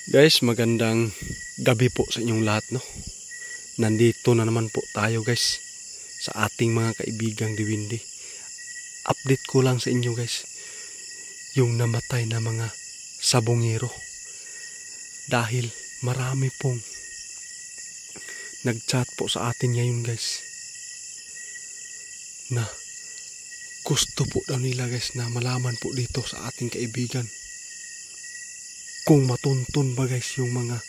Guys, magandang gabi po sa inyong lahat, no? Nandito na naman po tayo, guys, sa ating mga kaibigang Diwindi. Update ko lang sa inyo, guys, yung namatay na mga sabongero. Dahil marami pong nag-chat po sa atin ngayon, guys, na gusto po daw nila, guys, na malaman po dito sa ating kaibigan kung matuntun ba, guys, yung mga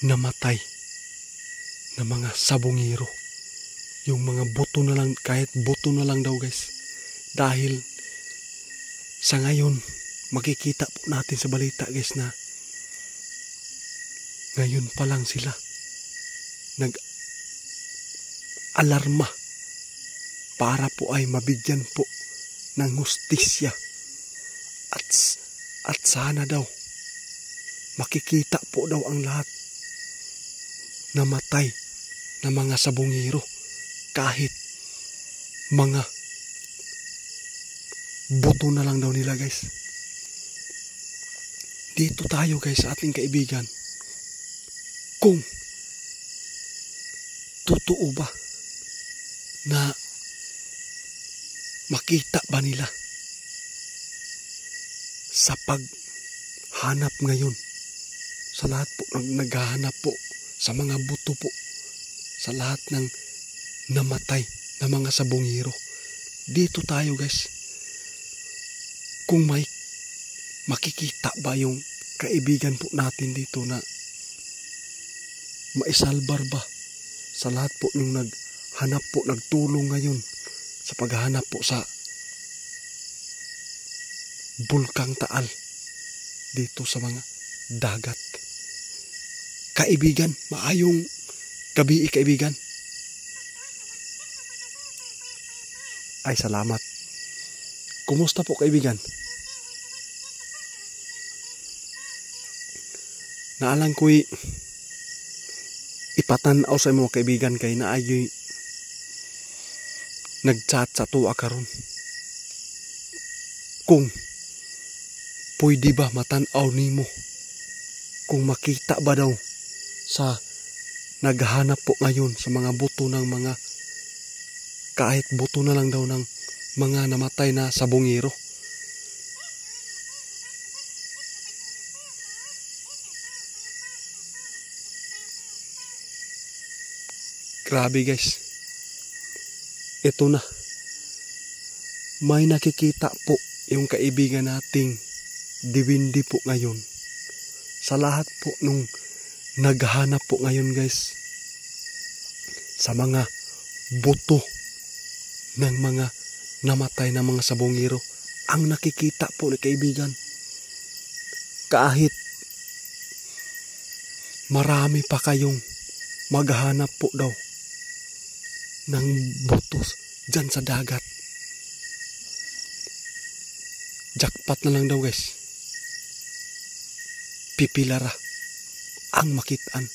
namatay na mga sabongero. Yung mga buto na lang, kahit buto na lang daw, guys. Dahil sa ngayon, makikita po natin sa balita, guys, na ngayon pa lang sila nag-alarma para po ay mabigyan po ng hustisya. At sana daw makikita po daw ang lahat namatay na mga sabongero, kahit mga buto na lang daw nila, guys. Dito tayo, guys, sa ating kaibigan, kung totoo ba na makita ba nila sa paghanap ngayon sa lahat po naghahanap po sa mga buto po, sa lahat ng namatay na mga sabongero. Dito tayo, guys, kung may makikita ba yung kaibigan po natin dito na maisalbar ba sa lahat po yung naghanap po, nagtulong ngayon sa paghahanap po sa Bulkang Taal dito sa mga dagat. Kaibigan, maayong gabi, kaibigan. Ay, salamat. Kumusta po, kaibigan? Naalang ko'y ipatanaw sa mga kaibigan kay na ayo'y nag-chat sa tuwa karon. Kung pwede ba matanaw nimo, kung makita ba daw sa naghahanap po ngayon sa mga buto ng mga, kahit buto na lang daw ng mga namatay na sabongero. Grabe, guys. Ito na. May nakikita po yung kaibigan nating Diwindi po ngayon. Sa lahat po nung naghahanap po ngayon, guys, sa mga buto ng mga namatay na mga sabongero, ang nakikita po ni kaibigan, kahit marami pa kayong maghahanap po daw ng butos dyan sa dagat, jackpot na lang daw, guys. Pipilara ang makitaan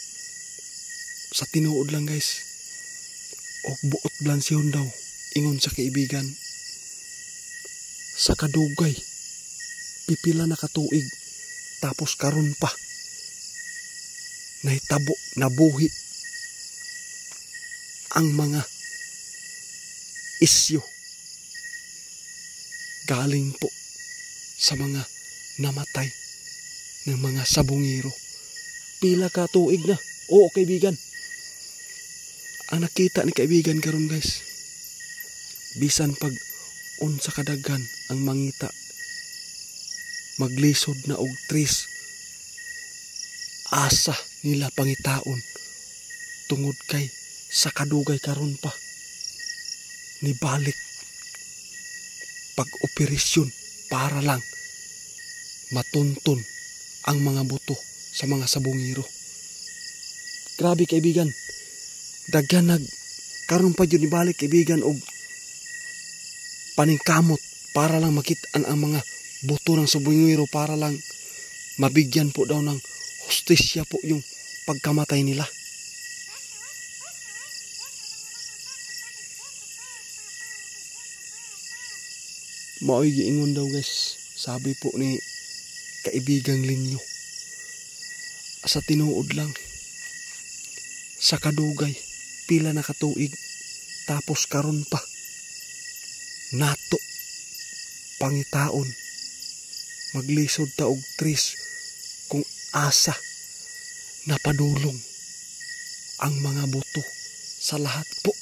sa tinuod lang, guys. O buot blansyon daw, ingon sa kaibigan, sa kadugay pipila na katuig, tapos karon pa nahitabo, nabuhi ang mga isyo galing po sa mga namatay ng mga sabongero. Pila ka tuig na. Oo, kaibigan. Ang nakita ni kaibigan karon, guys, bisan pag unsa kadaghan ang mangita, maglisod na og tris, asa nila pangitaon tungod kay sa kadugay karon pa nibalik pag-operasyon para lang matuntun ang mga buto sa mga sabongero. Grabe, kaibigan. Daghan karon pa yun ibalik, kaibigan, og paningkamot para lang makitaan ang mga buto ng sabongero, para lang mabigyan po daw ng hustisya po yung pagkamatay nila. Mao'y giingon daw, guys, sabi po ni kaibigang Linyo, sa tinuod lang. Sa kadugay, pila na katuig, tapos karon pa. Nato, pangitaon, maglisod ta og tris kung asa napadulong ang mga buto sa lahat po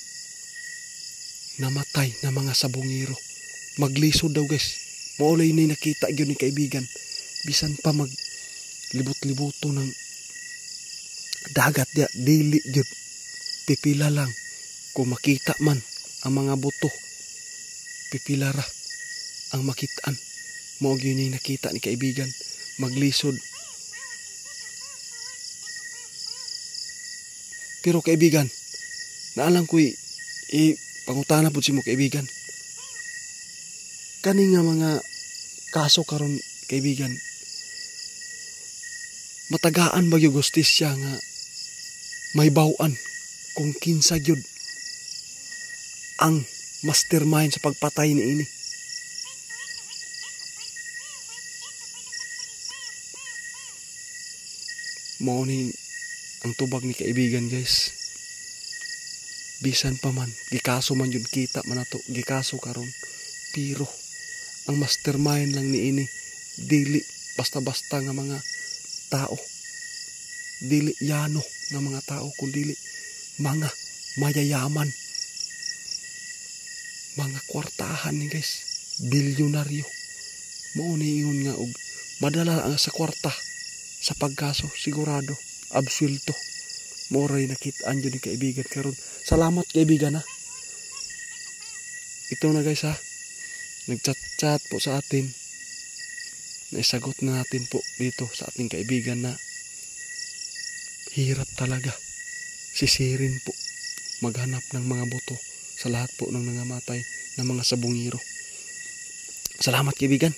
namatay na mga sabungiro. Maglisod daw guys. Maulay na nakita yun ni kaibigan. Bisan pa maglibot-libuto ng dagat dia, dili yun. Pipila lang. Kung makita man ang mga buto, pipila ra ang makitaan. Mao yun yung nakita ni kaibigan. Maglisod. Pero kaibigan, naalang ko'y pangutana po si mo kaibigan. Kani nga mga kaso karon kaibigan, matagaan ba yung justisya nga may bawaan kung kinsa gyud ang mastermind sa pagpatay ni ini. Mao ni ang tubag ni kaibigan guys. Bisan pa man gikaso man yun, kita man nato gikaso karon, pero ang mastermind lang ni ini dili basta-basta nga mga tao, dili yano nga mga tao, kundi mga mayayaman, mga kwartahan ni guys, bilyonaryo. Mao ni ingon nga og madala ang sa kwarta sa pagkaso, sigurado absuelto. Moray nakitaan yun ni kaibigan karon. Salamat kaibigan ha. Ito na guys ha. Nagchat-chat po sa atin. Naisagot na natin po dito sa ating kaibigan na hirap talaga. Sisirin po. Maghanap ng mga buto sa lahat po ng nangamatay ng mga sabungiro. Salamat kaibigan.